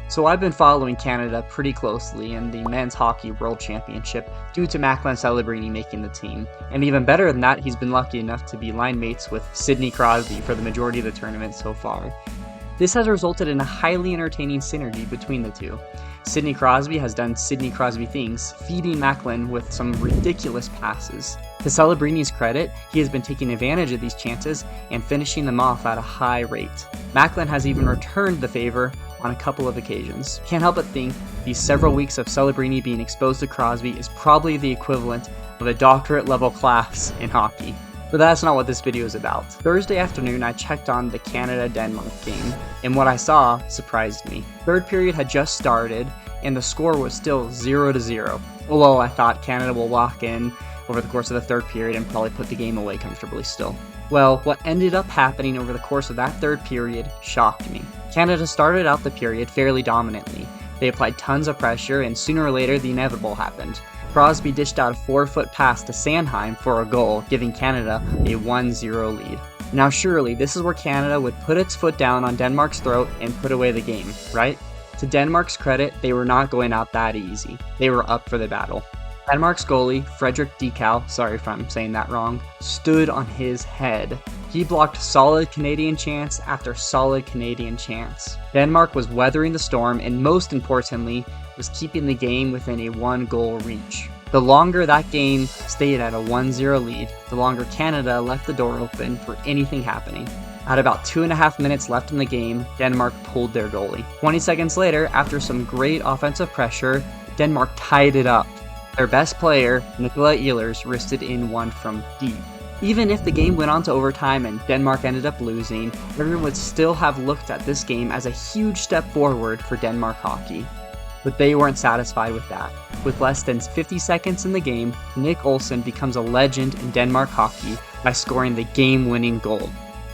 So I've been following Canada pretty closely in the Men's Hockey World Championship due to Macklin Celebrini making the team. And even better than that, he's been lucky enough to be line mates with Sidney Crosby for the majority of the tournament so far. This has resulted in a highly entertaining synergy between the two. Sidney Crosby has done Sidney Crosby things, feeding Macklin with some ridiculous passes. To Celebrini's credit, he has been taking advantage of these chances and finishing them off at a high rate. Macklin has even returned the favor on a couple of occasions. Can't help but think these several weeks of Celebrini being exposed to Crosby is probably the equivalent of a doctorate level class in hockey. But that's not what this video is about. Thursday afternoon, I checked on the Canada-Denmark game, and what I saw surprised me. Third period had just started, and the score was still 0-0. Although I thought Canada will walk in over the course of the third period and probably put the game away comfortably still. Well, what ended up happening over the course of that third period shocked me. Canada started out the period fairly dominantly. They applied tons of pressure, and sooner or later the inevitable happened. Crosby dished out a 4-foot pass to Sanheim for a goal, giving Canada a 1-0 lead. Now surely, this is where Canada would put its foot down on Denmark's throat and put away the game, right? To Denmark's credit, they were not going out that easy. They were up for the battle. Denmark's goalie, Fredrik Dikau, sorry if I'm saying that wrong, stood on his head. He blocked solid Canadian chance after solid Canadian chance. Denmark was weathering the storm and most importantly, was keeping the game within a 1-goal reach. The longer that game stayed at a 1-0 lead, the longer Canada left the door open for anything happening. At about 2.5 minutes left in the game, Denmark pulled their goalie. 20 seconds later, after some great offensive pressure, Denmark tied it up. Their best player, Nikolaj Ehlers, wristed in one from deep. Even if the game went on to overtime and Denmark ended up losing, everyone would still have looked at this game as a huge step forward for Denmark hockey. But they weren't satisfied with that. With less than 50 seconds in the game, Nick Olsen becomes a legend in Denmark hockey by scoring the game-winning goal.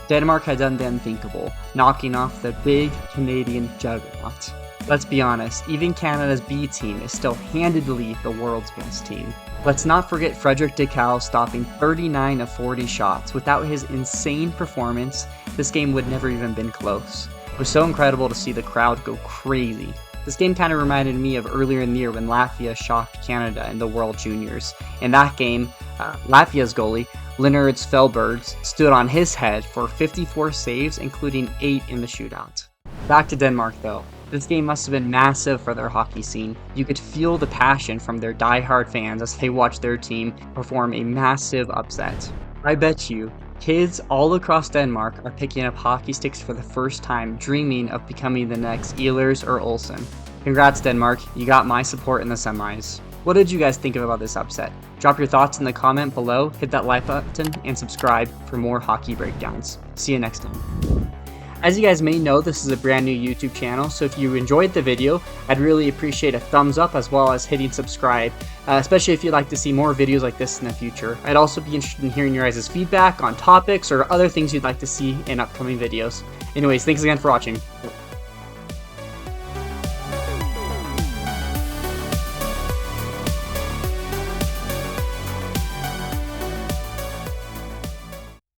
Denmark had done the unthinkable, knocking off the big Canadian Juggernaut. Let's be honest, even Canada's B team is still handedly the world's best team. Let's not forget Fredrik Dikau stopping 39 of 40 shots. Without his insane performance, this game would never even been close. It was so incredible to see the crowd go crazy. This game kind of reminded me of earlier in the year when Latvia shocked Canada in the World Juniors. In that game, Latvia's goalie, Linards Felbergs, stood on his head for 54 saves, including 8 in the shootout. Back to Denmark though. This game must have been massive for their hockey scene. You could feel the passion from their die-hard fans as they watched their team perform a massive upset. I bet you, kids all across Denmark are picking up hockey sticks for the first time, dreaming of becoming the next Ehlers or Olsen. Congrats Denmark, you got my support in the semis. What did you guys think about this upset? Drop your thoughts in the comment below, hit that like button, and subscribe for more hockey breakdowns. See you next time. As you guys may know, this is a brand new YouTube channel, so if you enjoyed the video, I'd really appreciate a thumbs up as well as hitting subscribe, especially if you'd like to see more videos like this in the future. I'd also be interested in hearing your guys' feedback on topics or other things you'd like to see in upcoming videos. Anyways, thanks again for watching.